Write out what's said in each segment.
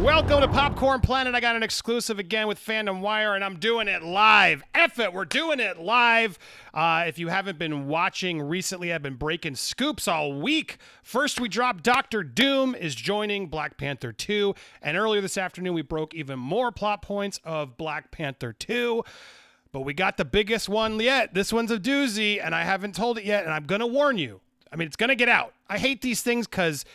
Welcome to Popcorn Planet. I got an exclusive again with Fandom Wire, and I'm doing it live. F it, we're doing it live. If you haven't been watching recently, I've been breaking scoops all week. First, we dropped Doctor Doom is joining Black Panther 2, and earlier this afternoon, we broke even more plot points of Black Panther 2. But we got the biggest one yet. This one's a doozy, and I haven't told it yet, and I'm going to warn you. I mean, it's going to get out. I hate these things because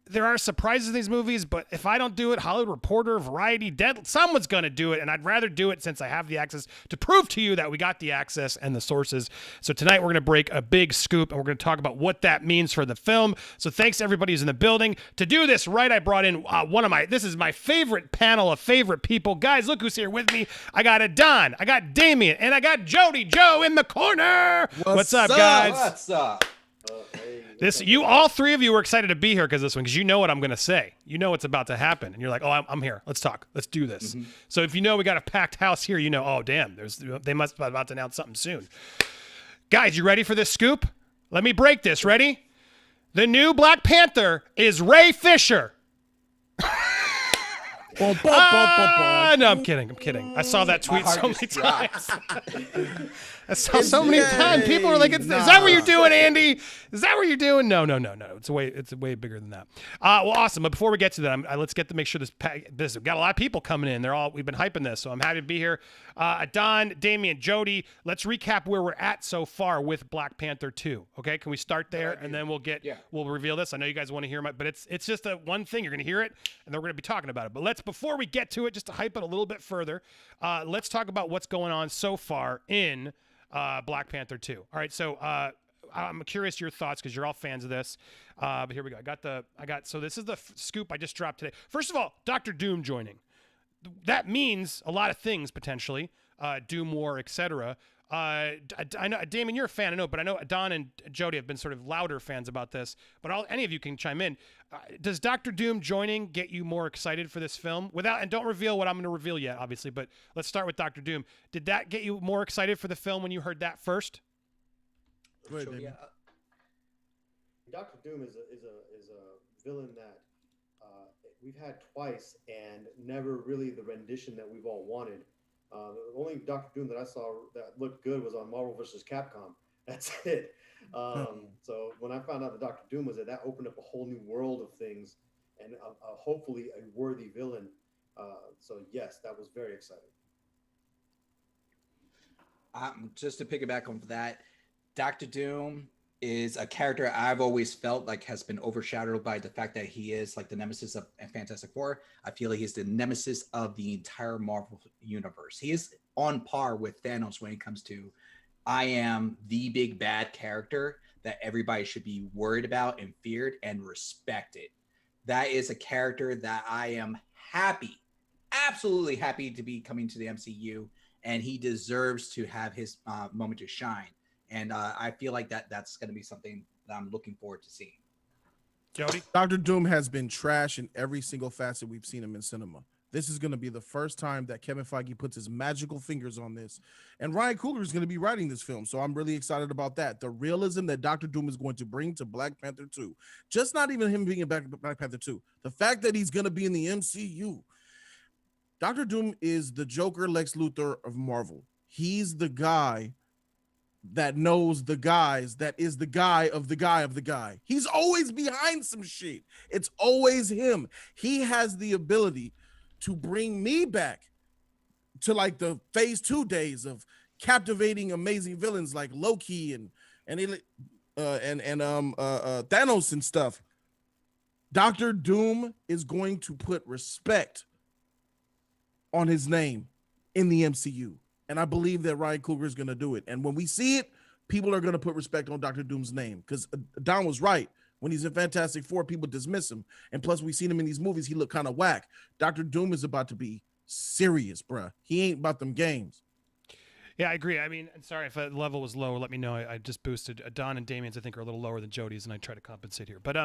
there are surprises in these movies, but if I don't do it, Hollywood Reporter, Variety, someone's going to do it, and I'd rather do it since I have the access to prove to you that we got the access and the sources. So tonight we're going to break a big scoop, and we're going to talk about what that means for the film. So thanks to everybody who's in the building. To do this right, I brought in this is my favorite panel of favorite people. Guys, look who's here with me. I got Adan, I got Damian, and I got Jody Joe in the corner. What's up, guys? What's up? All three of you were excited to be here because you know what I'm going to say. You know what's about to happen. And you're like, oh, I'm here. Let's talk. Let's do this. Mm-hmm. So if you know we got a packed house here, you know, oh, damn, they must be about to announce something soon. Guys, you ready for this scoop? Let me break this. Ready? The new Black Panther is Ray Fisher. No, I'm kidding. I saw that tweet so many times. I saw so many times. People were like, "Is that what you're doing, Andy? Is that what you're doing?" No. It's way bigger than that. Well, awesome. But before we get to that, let's make sure this we've got a lot of people coming in. We've been hyping this, so I'm happy to be here. Adan, Damian, Jody. Let's recap where we're at so far with Black Panther 2. Okay, can we start there and then we'll reveal this. I know you guys want to hear but it's just a one thing. You're gonna hear it, and then we're gonna be talking about it. But before we get to it, just to hype it a little bit further, let's talk about what's going on so far in Black Panther 2. All right, so I'm curious your thoughts because you're all fans of this. But here we go. So this is the scoop I just dropped today. First of all, Doctor Doom joining. That means a lot of things potentially. Doom War, etc. I know, Damon, you're a fan, I know, but I know Adan and Jody have been sort of louder fans about this. But any of you can chime in. Does Doctor Doom joining get you more excited for this film? And don't reveal what I'm going to reveal yet, obviously. But let's start with Doctor Doom. Did that get you more excited for the film when you heard that first? Sure, yeah. Doctor Doom is a villain that we've had twice and never really the rendition that we've all wanted. The only Doctor Doom that I saw that looked good was on Marvel vs. Capcom. That's it. So when I found out that Doctor Doom was there, that opened up a whole new world of things and hopefully a worthy villain. So yes, that was very exciting. Just to piggyback on that, Doctor Doom is a character I've always felt like has been overshadowed by the fact that he is like the nemesis of Fantastic Four. I feel like he's the nemesis of the entire Marvel universe. He is on par with Thanos when it comes to I am the big bad character that everybody should be worried about and feared and respected. That is a character that I am happy, absolutely happy to be coming to the MCU, and he deserves to have his moment to shine. And I feel like that's going to be something that I'm looking forward to seeing. Jody? Doctor Doom has been trash in every single facet we've seen him in cinema. This is going to be the first time that Kevin Feige puts his magical fingers on this. And Ryan Coogler is going to be writing this film, so I'm really excited about that. The realism that Doctor Doom is going to bring to Black Panther 2. Just not even him being in Black Panther 2. The fact that he's going to be in the MCU. Doctor Doom is the Joker Lex Luthor of Marvel. He's the guy that knows the guys, that is the guy of the guy of the guy. He's always behind some shit. It's always him. He has the ability to bring me back to like the phase 2 days of captivating amazing villains like Loki and Thanos and stuff. Doctor Doom is going to put respect on his name in the MCU. And I believe that Ryan Coogler is going to do it. And when we see it, people are going to put respect on Doctor Doom's name. Because Don was right. When he's in Fantastic Four, people dismiss him. And plus, we've seen him in these movies. He looked kind of whack. Doctor Doom is about to be serious, bruh. He ain't about them games. Yeah, I agree. I mean, sorry if the level was low. Let me know. I just boosted. Adan and Damian's, I think, are a little lower than Jody's, and I try to compensate here. But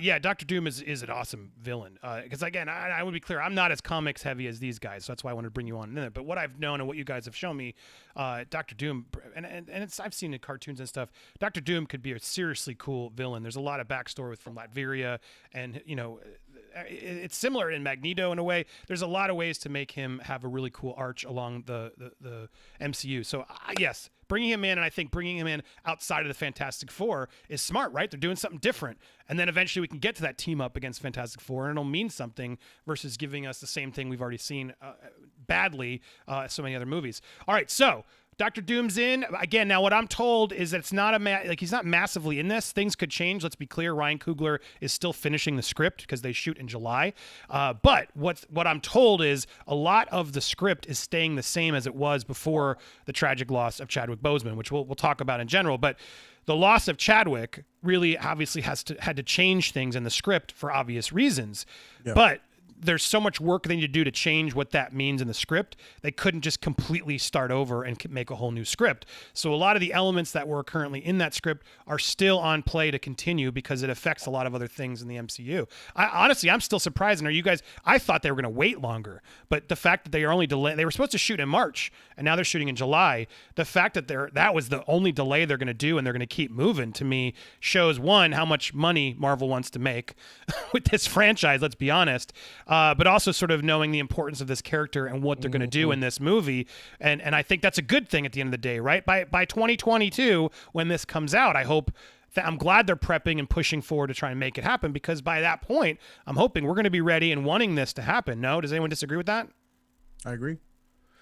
yeah, Doctor Doom is an awesome villain. Because again, I would be clear, I'm not as comics heavy as these guys, so that's why I wanted to bring you on in there. But what I've known and what you guys have shown me, Doctor Doom, and I've seen in cartoons and stuff. Doctor Doom could be a seriously cool villain. There's a lot of backstory from Latveria, and it's similar in Magneto in a way. There's a lot of ways to make him have a really cool arch along the MCU. So yes, bringing him in, and I think bringing him in outside of the Fantastic Four is smart, right? They're doing something different. And then eventually we can get to that team up against Fantastic Four, and it'll mean something versus giving us the same thing we've already seen badly so many other movies. All right, so Dr. Doom's in again. Now, what I'm told is that it's not he's not massively in this. Things could change. Let's be clear. Ryan Coogler is still finishing the script because they shoot in July. But what I'm told is a lot of the script is staying the same as it was before the tragic loss of Chadwick Boseman, which we'll talk about in general. But the loss of Chadwick really obviously had to change things in the script for obvious reasons. Yeah. But there's so much work they need to do to change what that means in the script. They couldn't just completely start over and make a whole new script. So a lot of the elements that were currently in that script are still on play to continue because it affects a lot of other things in the MCU. Honestly, I'm still surprised. And are you guys, I thought they were going to wait longer, but the fact that they are only delayed, they were supposed to shoot in March and now they're shooting in July. The fact that that was the only delay they're going to do and they're going to keep moving, to me shows, one, how much money Marvel wants to make with this franchise, let's be honest. But also sort of knowing the importance of this character and what they're going to do in this movie. And I think that's a good thing at the end of the day, right? By 2022, when this comes out, I'm glad they're prepping and pushing forward to try and make it happen, because by that point, I'm hoping we're going to be ready and wanting this to happen. No? Does anyone disagree with that? I agree.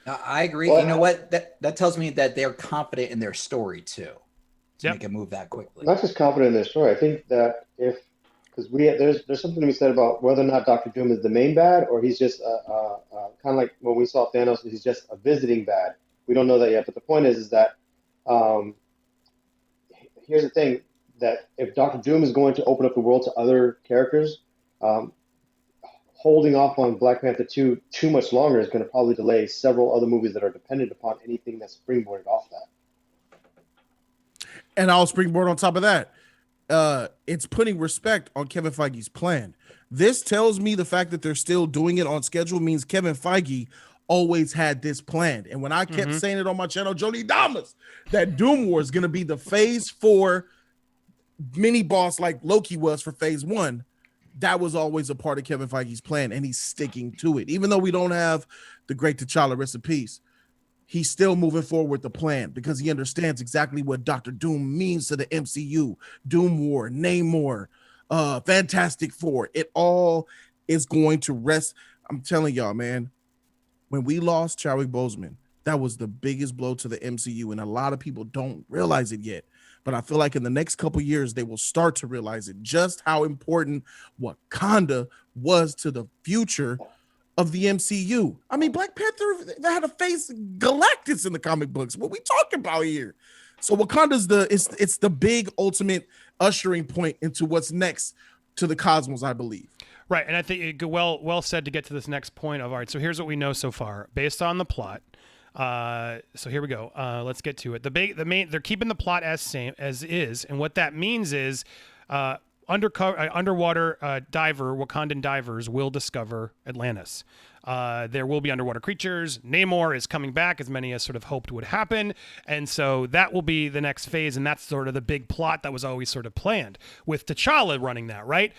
I agree. Well, you know what? That tells me that they're confident in their story too, to make it move that quickly. Not just confident in their story. I think that because there's something to be said about whether or not Dr. Doom is the main bad or he's just kind of like when we saw Thanos, he's just a visiting bad. We don't know that yet. But the point is that here's the thing, that if Dr. Doom is going to open up the world to other characters, holding off on Black Panther 2 too much longer is going to probably delay several other movies that are dependent upon anything that's springboarded off that. And I'll springboard on top of that. It's putting respect on Kevin Feige's plan. This tells me the fact that they're still doing it on schedule means Kevin Feige always had this planned. And when I kept saying it on my channel, Jody Damas, that Doom War is going to be the phase 4 mini boss like Loki was for phase 1, that was always a part of Kevin Feige's plan, and he's sticking to it. Even though we don't have the great T'Challa, rest in peace, he's still moving forward with the plan because he understands exactly what Dr. Doom means to the MCU. Doom War, Namor, Fantastic Four. It all is going to rest. I'm telling y'all, man, when we lost Chadwick Boseman, that was the biggest blow to the MCU, and a lot of people don't realize it yet. But I feel like in the next couple of years, they will start to realize it, just how important Wakanda was to the future of the MCU. I mean, Black Panther, they had to face Galactus in the comic books. What we talking about here? So Wakanda's it's the big ultimate ushering point into what's next to the cosmos, I believe. Right, and I think well said to get to this next point of, all right, so here's what we know so far based on the plot. So here we go. Let's get to it. They're keeping the plot as is, and what that means is underwater Wakandan divers will discover Atlantis. There will be underwater creatures. Namor is coming back, as many as sort of hoped would happen, and so that will be the next phase, and that's sort of the big plot that was always sort of planned with T'Challa running that, right?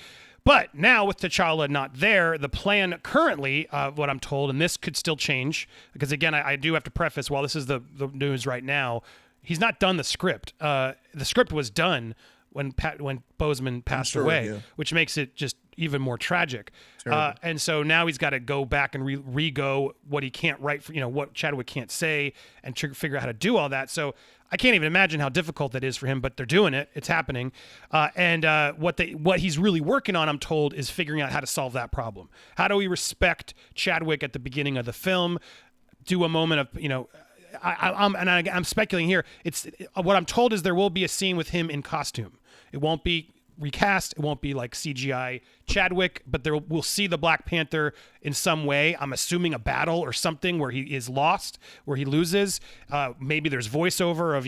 But now with T'Challa not there, the plan currently, what I'm told, and this could still change, because again, I do have to preface, while this is the news right now, he's not done the script. The script was done when Boseman passed away, which makes it just even more tragic. And so now he's got to go back and re-go what he can't write, for, what Chadwick can't say, and figure out how to do all that. So I can't even imagine how difficult that is for him, but they're doing it. It's happening. And what he's really working on, I'm told, is figuring out how to solve that problem. How do we respect Chadwick at the beginning of the film? Do a moment of, I'm speculating here. It's what I'm told is there will be a scene with him in costume. It won't be recast. It won't be like CGI Chadwick, but we'll see the Black Panther in some way. I'm assuming a battle or something where he is lost, where he loses. Maybe there's voiceover of,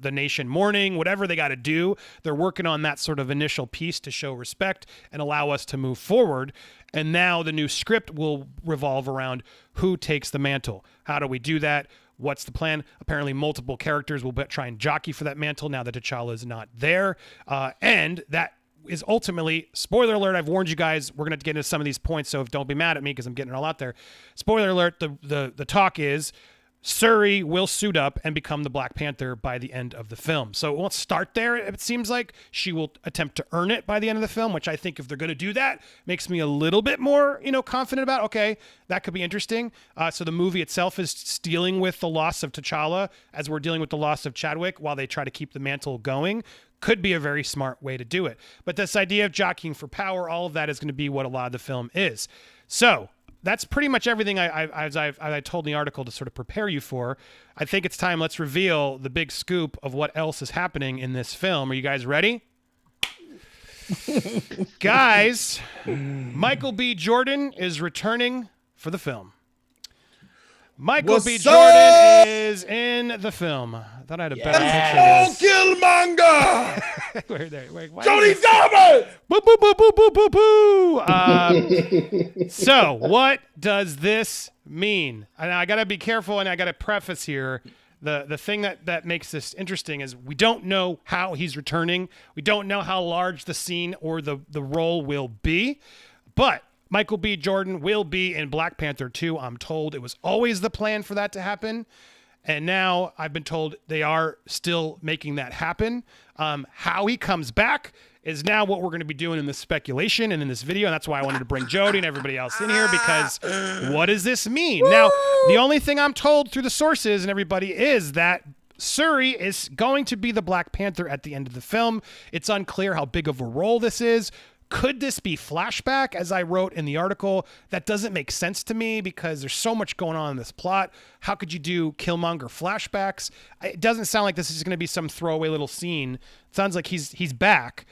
the nation mourning, whatever they got to do. They're working on that sort of initial piece to show respect and allow us to move forward. And now the new script will revolve around who takes the mantle. How do we do that? What's the plan? Apparently multiple characters will try and jockey for that mantle now that T'Challa is not there. And that is ultimately, spoiler alert, I've warned you guys, we're going to get into some of these points, so don't be mad at me because I'm getting it all out there. Spoiler alert, the talk is Shuri will suit up and become the Black Panther by the end of the film. So it won't start there. It seems like she will attempt to earn it by the end of the film, which I think if they're going to do that, makes me a little bit more, confident about, okay, that could be interesting. So the movie itself is dealing with the loss of T'Challa as we're dealing with the loss of Chadwick while they try to keep the mantle going. Could be a very smart way to do it. But this idea of jockeying for power, all of that is going to be what a lot of the film is. So that's pretty much everything I told in the article to sort of prepare you for. I think it's time. Let's reveal the big scoop of what else is happening in this film. Are you guys ready? Guys, Michael B. Jordan is returning for the film. Michael B. Jordan is in the film. I thought I had a better picture of Killmonger! Jody Donovan! Boo, boo, boo, boo, boo, boo, boo. So what does this mean? And I got to be careful, and I got to preface here. The thing that makes this interesting is we don't know how he's returning. We don't know how large the scene or the role will be. But Michael B. Jordan will be in Black Panther 2. I'm told it was always the plan for that to happen. And now I've been told they are still making that happen. How he comes back is now what we're going to be doing in this speculation and in this video. And that's why I wanted to bring Jody and everybody else in here, because what does this mean? Now, the only thing I'm told through the sources and everybody is that Shuri is going to be the Black Panther at the end of the film. It's unclear how big of a role this is. Could this be flashback, as I wrote in the article? That doesn't make sense to me because there's so much going on in this plot. How could you do Killmonger flashbacks? It doesn't sound like this is going to be some throwaway little scene. It sounds like he's back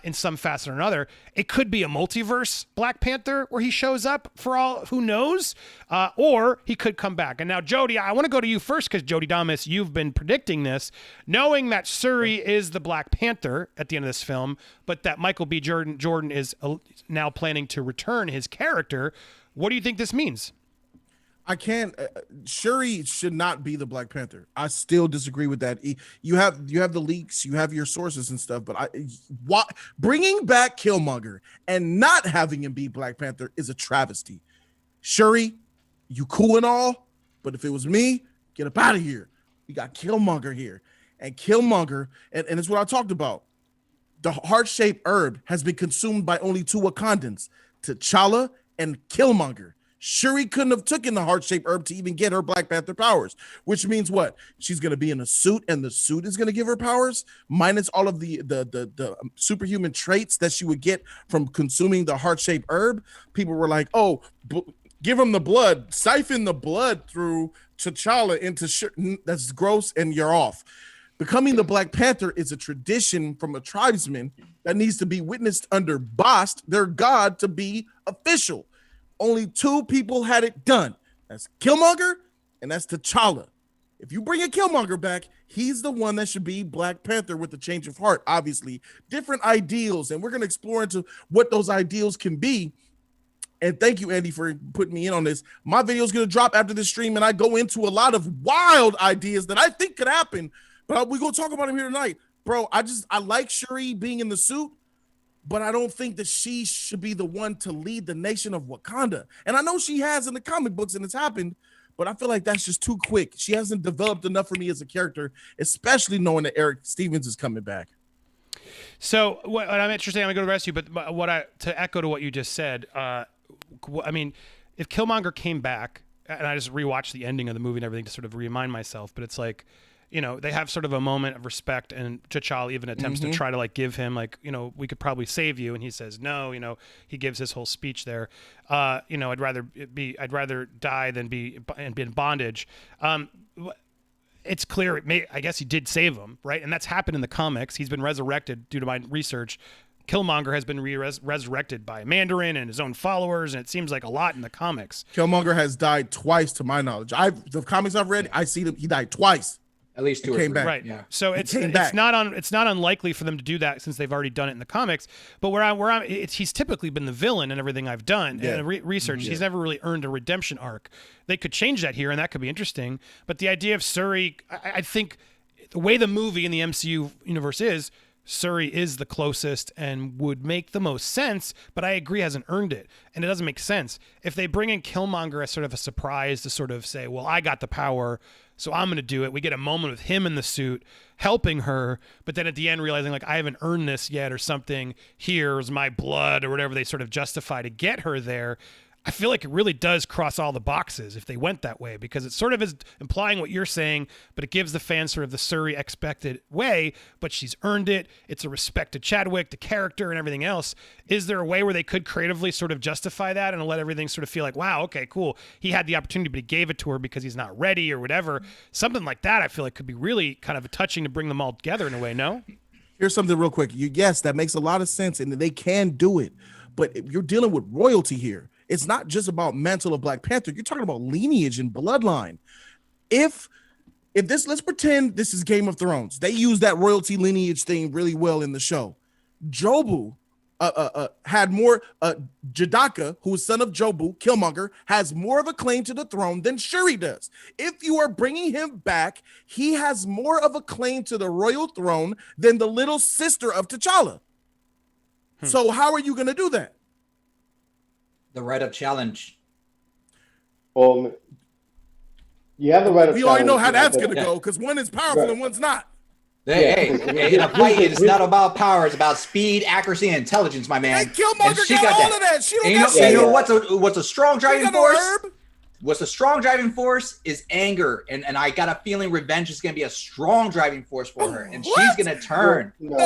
in some facet or another. It could be a multiverse Black Panther where he shows up for all who knows, or he could come back. And now, Jody, I want to go to you first because Jody Damas, you've been predicting this, knowing that Shuri is the Black Panther at the end of this film, but that Michael B. Jordan is now planning to return his character. What do you think this means? I can't. Shuri should not be the Black Panther. I still disagree with that. You have the leaks, you have your sources and stuff, but bringing back Killmonger and not having him be Black Panther is a travesty. Shuri, you cool and all, but if it was me, get up out of here. We got Killmonger here, and Killmonger, and it's what I talked about. The heart-shaped herb has been consumed by only two Wakandans, T'Challa and Killmonger. Shuri couldn't have taken the heart-shaped herb to even get her Black Panther powers, which means what? She's going to be in a suit, and the suit is going to give her powers, minus all of the superhuman traits that she would get from consuming the heart-shaped herb. People were like, oh, give him the blood, siphon the blood through T'Challa into Shuri. That's gross, and you're off. Becoming the Black Panther is a tradition from a tribesman that needs to be witnessed under Bast, their god, to be official. Only two people had it done. That's Killmonger and that's T'Challa. If you bring a Killmonger back, he's the one that should be Black Panther with a change of heart, obviously. Different ideals, and we're going to explore into what those ideals can be. And thank you, Andy, for putting me in on this. My video is going to drop after this stream, and I go into a lot of wild ideas that I think could happen, but we're going to talk about them here tonight. Bro, I like Shuri being in the suit, but I don't think that she should be the one to lead the nation of Wakanda. And I know she has in the comic books and it's happened, but I feel like that's just too quick. She hasn't developed enough for me as a character, especially knowing that Eric Stevens is coming back. So what I'm interested, I'm going to go to the rest of you, but to echo to what you just said, I mean, if Killmonger came back, and I just rewatched the ending of the movie and everything to sort of remind myself, but it's like, they have sort of a moment of respect, and T'Challa even attempts to try to give him we could probably save you, and he says no. He gives his whole speech there. I'd rather die than be in bondage. It's clear. I guess he did save him, right? And that's happened in the comics. He's been resurrected due to my research. Killmonger has been resurrected by Mandarin and his own followers, and it seems like a lot in the comics. Killmonger has died twice, to my knowledge. The comics I've read, I see he died twice. At least two or came three. back. Right. Yeah. So it's not unlikely for them to do that since they've already done it in the comics. But he's typically been the villain in everything I've done and research. He's never really earned a redemption arc. They could change that here, and that could be interesting. But the idea of Shuri, I think the way the movie in the MCU universe is, Shuri is the closest and would make the most sense, but I agree hasn't earned it. And it doesn't make sense. If they bring in Killmonger as sort of a surprise to sort of say, well, I got the power, so I'm going to do it. We get a moment with him in the suit helping her, but then at the end realizing like, I haven't earned this yet or something. Here's my blood or whatever they sort of justify to get her there. I feel like it really does cross all the boxes if they went that way, because it sort of is implying what you're saying, but it gives the fans sort of the Shuri expected way, but she's earned it. It's a respect to Chadwick, the character, and everything else. Is there a way where they could creatively sort of justify that and let everything sort of feel like, wow, okay, cool. He had the opportunity, but he gave it to her because he's not ready or whatever. Something like that I feel like could be really kind of touching to bring them all together in a way, no? Here's something real quick. Yes, that makes a lot of sense, and they can do it, but you're dealing with royalty here. It's not just about mantle of Black Panther. You're talking about lineage and bloodline. If this, let's pretend this is Game of Thrones. They use that royalty lineage thing really well in the show. Jobu had more, Jadaka, who is son of Jobu, Killmonger, has more of a claim to the throne than Shuri does. If you are bringing him back, he has more of a claim to the royal throne than the little sister of T'Challa. So how are you going to do that? The right-up challenge. Well, you have the right-up challenge. We already know how that's going to go, because one is powerful and one's not. Hey, in a fight, it's not about power. It's about speed, accuracy, and intelligence, my man. And Killmonger got all of that. She don't got shit. You know what's a strong driving force? No What's a strong driving force is anger, and I got a feeling revenge is going to be a strong driving force for her, and she's going to turn. No.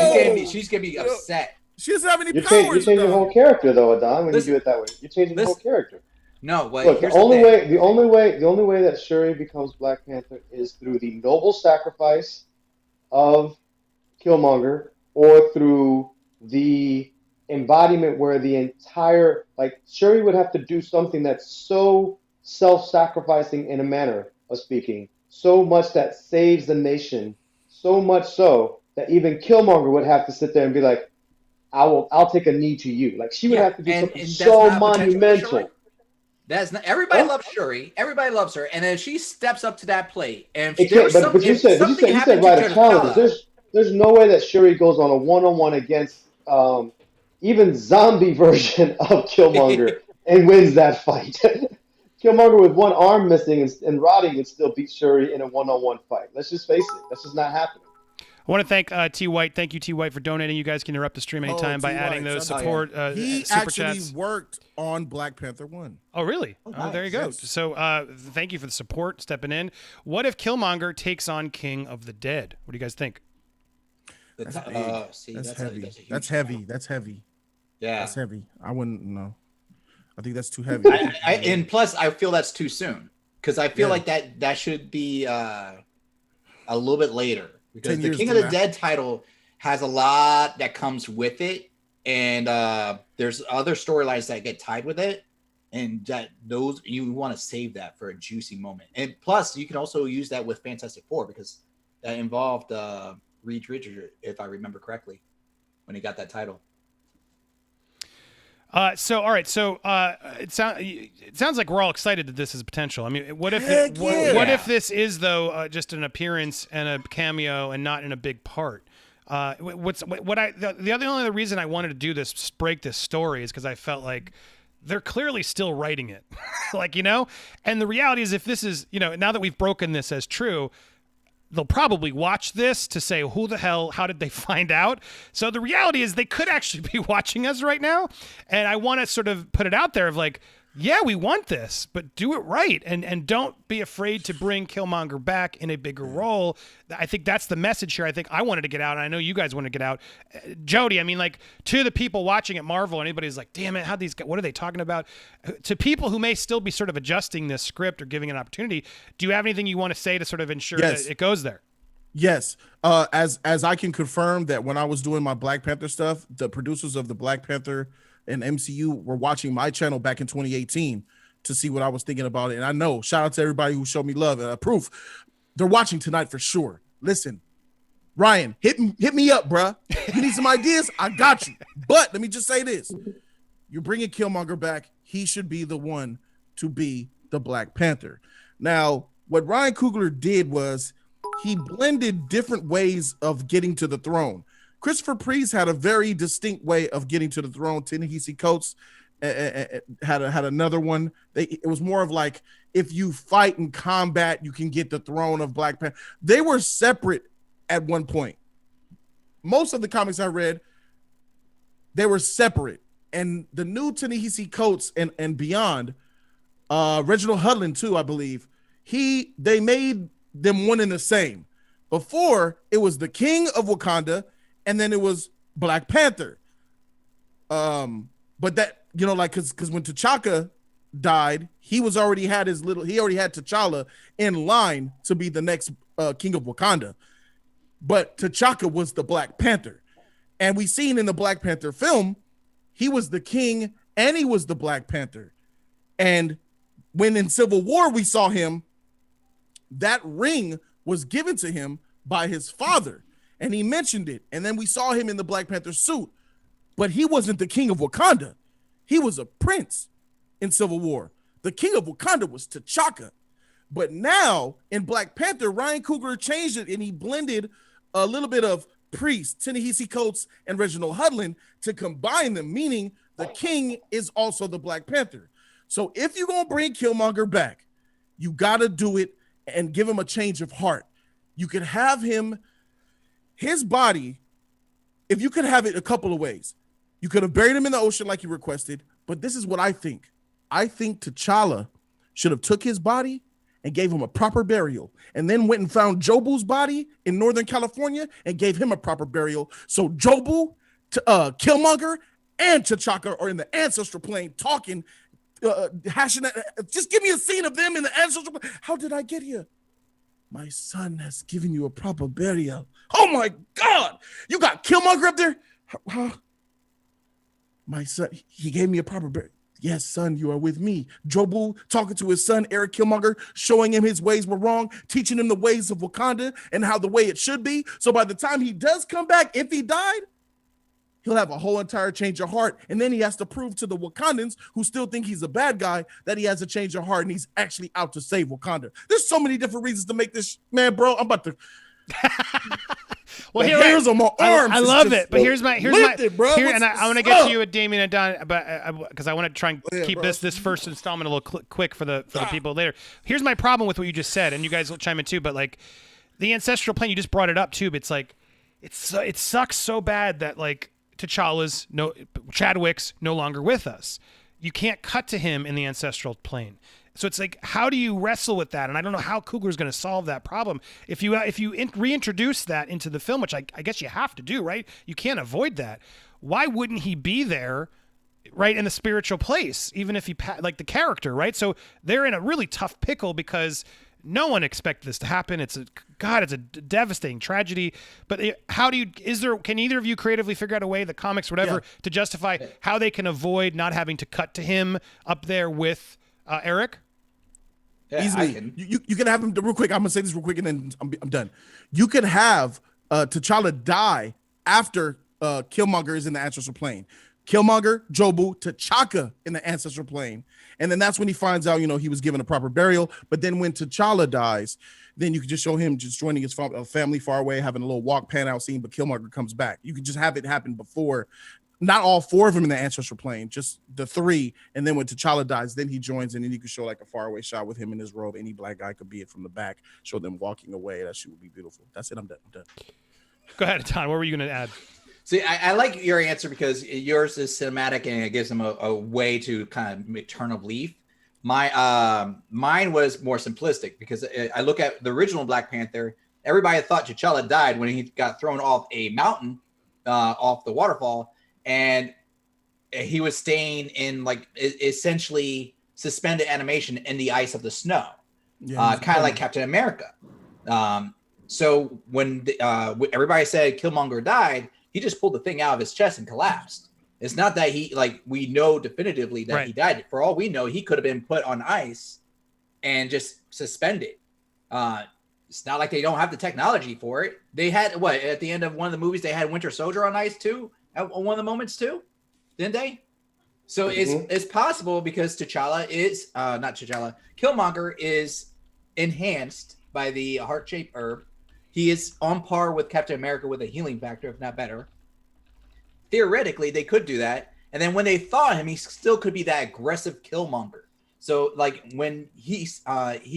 She's going to be upset. She doesn't have any powers. You're changing the whole character, though, Adan. When you do it that way, you're changing the whole character. No, but look, here's the only way that Shuri becomes Black Panther is through the noble sacrifice of Killmonger, or through the embodiment where the entire, like, Shuri would have to do something that's so self-sacrificing in a manner of speaking, so much that saves the nation, so much so that even Killmonger would have to sit there and be like, I'll take a knee to you. Like, she would have to do something so monumental. That's not, everybody loves Shuri. Everybody loves her, and then she steps up to that plate. And but you said right a challenge. There's no way that Shuri goes on a one-on-one against even zombie version of Killmonger and wins that fight. Killmonger with one arm missing and rotting would still beat Shuri in a one-on-one fight. Let's just face it. That's just not happening. I want to thank T. White. Thank you, T. White, for donating. You guys can interrupt the stream anytime by adding those support he super actually chats. Worked on Black Panther 1. Oh, really? Nice. There you go. Yes. So thank you for the support, stepping in. What if Killmonger takes on King of the Dead? What do you guys think? That's heavy. That's heavy. Yeah. That's heavy. I wouldn't know. I think that's too heavy. And plus, I feel that's too soon, because I feel like that should be a little bit later, because the King of the Dead title has a lot that comes with it, and there's other storylines that get tied with it, and that those you want to save that for a juicy moment. And plus, you can also use that with Fantastic Four, because that involved Reed Richards, if I remember correctly, when he got that title. So all right. So it sounds like we're all excited that this is potential. I mean, what if this is though just an appearance and a cameo and not in a big part? The only other reason I wanted to do this, break this story, is because I felt like they're clearly still writing it, like, you know. And the reality is, if this is, you know, now that we've broken this as true, they'll probably watch this to say, who the hell, how did they find out? So the reality is they could actually be watching us right now. And I want to sort of put it out there of like, yeah, we want this, but do it right. And don't be afraid to bring Killmonger back in a bigger role. I think that's the message here. I think I wanted to get out, and I know you guys want to get out. Jody, I mean, like, to the people watching at Marvel, anybody's like, damn it, what are they talking about? To people who may still be sort of adjusting this script or giving an opportunity, do you have anything you want to say to sort of ensure that it goes there? Yes. As I can confirm that when I was doing my Black Panther stuff, the producers of the Black Panther and MCU were watching my channel back in 2018 to see what I was thinking about it. And I know, shout out to everybody who showed me love and proof. They're watching tonight for sure. Listen, Ryan, hit me up, bruh. You need some ideas? I got you. But let me just say this. You're bringing Killmonger back. He should be the one to be the Black Panther. Now, what Ryan Coogler did was he blended different ways of getting to the throne. Christopher Priest had a very distinct way of getting to the throne. Ta-Nehisi Coates had another one. It was more of like, if you fight in combat, you can get the throne of Black Panther. They were separate at one point. Most of the comics I read, they were separate. And the new Ta-Nehisi Coates and beyond, Reginald Hudlin too, I believe, they made them one and the same. Before, it was the King of Wakanda, and then it was Black Panther. But that, you know, like, because when T'Chaka died, he already had T'Challa in line to be the next King of Wakanda. But T'Chaka was the Black Panther. And we seen in the Black Panther film, he was the king and he was the Black Panther. And when in Civil War we saw him, that ring was given to him by his father. And he mentioned it. And then we saw him in the Black Panther suit. But he wasn't the King of Wakanda. He was a prince in Civil War. The King of Wakanda was T'Chaka. But now in Black Panther, Ryan Coogler changed it and he blended a little bit of Priest, Ta-Nehisi Coates, and Reginald Hudlin to combine them, meaning the king is also the Black Panther. So if you're going to bring Killmonger back, you got to do it and give him a change of heart. You could have his body, if you could have it a couple of ways. You could have buried him in the ocean like you requested, but this is what I think. I think T'Challa should have took his body and gave him a proper burial, and then went and found Jobu's body in Northern California and gave him a proper burial. So Jobu, Killmonger, and T'Chaka are in the ancestral plane talking, hashing that. Just give me a scene of them in the ancestral plane. How did I get here? My son has given you a proper burial. Oh my God! You got Killmonger up there? Huh? My son, he gave me a proper burial. Yes, son, you are with me. Jobu talking to his son, Eric Killmonger, showing him his ways were wrong, teaching him the ways of Wakanda and how the way it should be. So by the time he does come back, if he died, he'll have a whole entire change of heart. And then he has to prove to the Wakandans who still think he's a bad guy that he has a change of heart and he's actually out to save Wakanda. There's so many different reasons to make this, man, bro. I'm about to... Well, here's on my arms. I love it, but here's my bro. And I want to get to you with Damian and Don, but because I want to try and keep this first installment a little quick for the people later. Here's my problem with what you just said, and you guys will chime in too. But like the ancestral plane, you just brought it up too. But it's like it sucks so bad that like Chadwick's no longer with us. You can't cut to him in the ancestral plane. So it's like, how do you wrestle with that? And I don't know how Coogler's going to solve that problem. If you reintroduce that into the film, which I guess you have to do, right? You can't avoid that. Why wouldn't he be there, right, in the spiritual place, even if he like the character, right? So they're in a really tough pickle because no one expected this to happen. It's a devastating tragedy. But can either of you creatively figure out a way, the comics, whatever, to justify how they can avoid not having to cut to him up there with Eric? Yeah, easily. You can have him real quick. I'm gonna say this real quick and then I'm done. You could have T'Challa die after Killmonger is in the ancestral plane. Killmonger, Jobu, T'Chaka in the ancestral plane, and then that's when he finds out, he was given a proper burial. But then when T'Challa dies, then you could just show him just joining his family far away, having a little walk pan out scene. But Killmonger comes back. You could just have it happen before. Not all four of them in the ancestral plane, just the three. And then when T'Challa dies, then he joins in and you can show like a faraway shot with him in his robe. Any black guy could be it from the back, show them walking away. That shit would be beautiful. That's it. I'm done. Go ahead, Tom. What were you going to add? See, I like your answer because yours is cinematic and it gives them a way to kind of turn a leaf. Mine was more simplistic because I look at the original Black Panther. Everybody thought T'Challa died when he got thrown off a mountain, off the waterfall. And he was staying in like essentially suspended animation in the ice of the snow, kind of like Captain America. So when everybody said Killmonger died, he just pulled the thing out of his chest and collapsed. It's not that we know definitively that he died. For all we know, he could have been put on ice and just suspended. It's not like they don't have the technology for it. They had at the end of one of the movies, they had Winter Soldier on ice too. At one of the moments too, didn't they? So it's possible because Killmonger is enhanced by the heart-shaped herb, he is on par with Captain America with a healing factor, if not better. Theoretically, they could do that. And then when they thaw him, he still could be that aggressive Killmonger. So like when he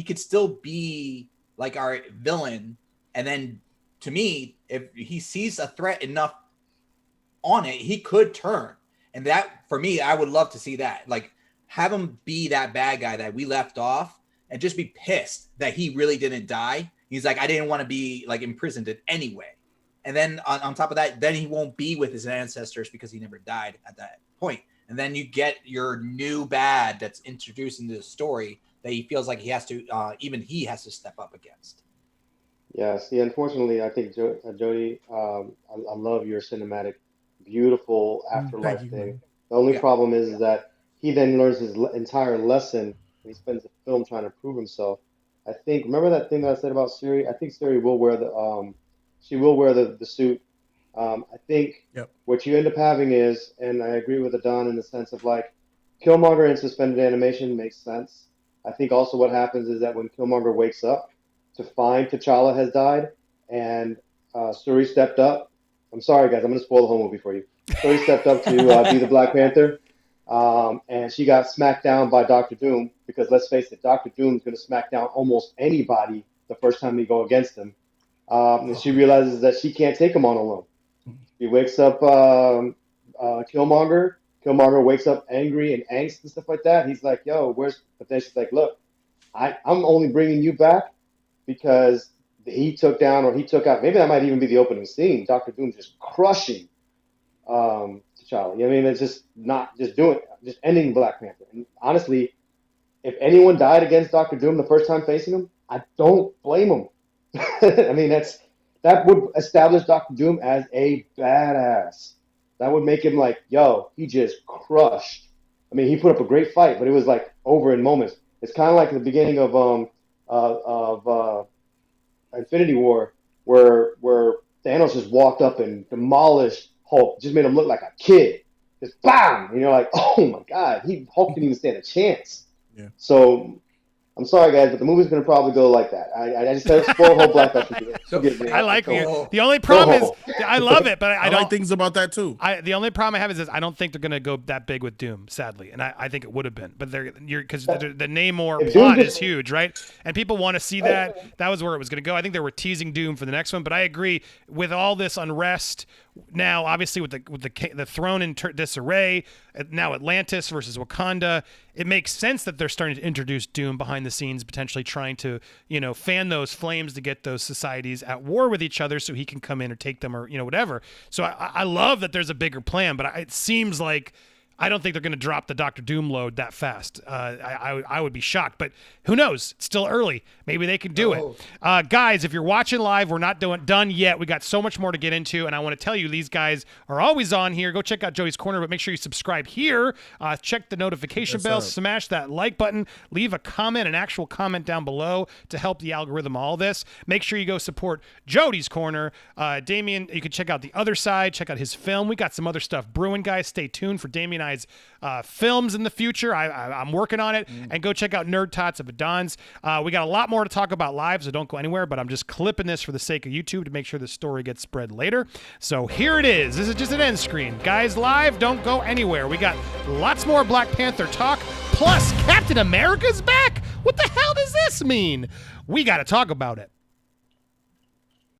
could still be like our villain. And then to me, if he sees a threat enough on it, he could turn. And that, for me, I would love to see that. Like, have him be that bad guy that we left off and just be pissed that he really didn't die. He's like, I didn't want to be like imprisoned anyway. And then on top of that, then he won't be with his ancestors because he never died at that point. And then you get your new bad that's introduced into the story that he feels like he has to, even he has to step up against. Yeah, see, unfortunately, I think, Jody, I love your cinematic, beautiful afterlife thing. Man. The only problem is that he then learns his entire lesson, and he spends the film trying to prove himself. I think, remember that thing that I said about Siri? I think Siri will wear she will wear the suit. I think what you end up having is, and I agree with Adan in the sense of like, Killmonger in suspended animation makes sense. I think also what happens is that when Killmonger wakes up to find T'Challa has died, and Suri stepped up. I'm sorry, guys, I'm going to spoil the whole movie for you. Suri stepped up to be the Black Panther, and she got smacked down by Dr. Doom, because let's face it, Dr. Doom's going to smack down almost anybody the first time they go against him. And she realizes that she can't take him on alone. He wakes up Killmonger. Killmonger wakes up angry and angst and stuff like that. He's like, yo, where's... But then she's like, look, I'm only bringing you back because he took down, or he took out, maybe that might even be the opening scene, Dr. Doom just crushing T'Challa. You know what I mean? It's just not just doing it, just ending Black Panther. And honestly, if anyone died against Dr. Doom the first time facing him, I don't blame him. I mean, that would establish Dr. Doom as a badass. That would make him like, yo, he just crushed. I mean, he put up a great fight, but it was like over in moments. It's kind of like the beginning of Infinity War, where Thanos just walked up and demolished Hulk, just made him look like a kid. Just bam! And you're like, oh my god, Hulk didn't even stand a chance. Yeah. So I'm sorry, guys, but the movie's going to probably go like that. I just had to spoil whole Black Panther. I like it. The only problem is, I love it, but I don't like things about that too. The only problem I have is I don't think they're going to go that big with Doom, sadly, and I think it would have been. But because the Namor plot is huge, right? And people want to see that. That was where it was going to go. I think they were teasing Doom for the next one, but I agree with all this unrest now. Obviously, with the throne in disarray, now Atlantis versus Wakanda, it makes sense that they're starting to introduce Doom behind the scenes, potentially trying to, fan those flames to get those societies at war with each other so he can come in or take them or, whatever. So I love that there's a bigger plan, but it seems like I don't think they're going to drop the Dr. Doom load that fast. I would be shocked, but who knows? It's still early. Maybe they can do it. Guys, if you're watching live, we're not done yet. We got so much more to get into, and I want to tell you, these guys are always on here. Go check out Jody's Corner, but make sure you subscribe here. Check the notification bell, smash that like button, leave a comment, an actual comment down below to help the algorithm, all this. Make sure you go support Jody's Corner. Damian, you can check out the other side, check out his film. We got some other stuff brewing, guys. Stay tuned for Damian and I's films in the future. I'm working on it. And go check out Nerd Tots of Adan's. We got a lot more to talk about live, so don't go anywhere, but I'm just clipping this for the sake of YouTube to make sure the story gets spread later. So here it is. This is just an end screen. Guys, live, don't go anywhere. We got lots more Black Panther talk, plus Captain America's back. What the hell does this mean? We got to talk about it.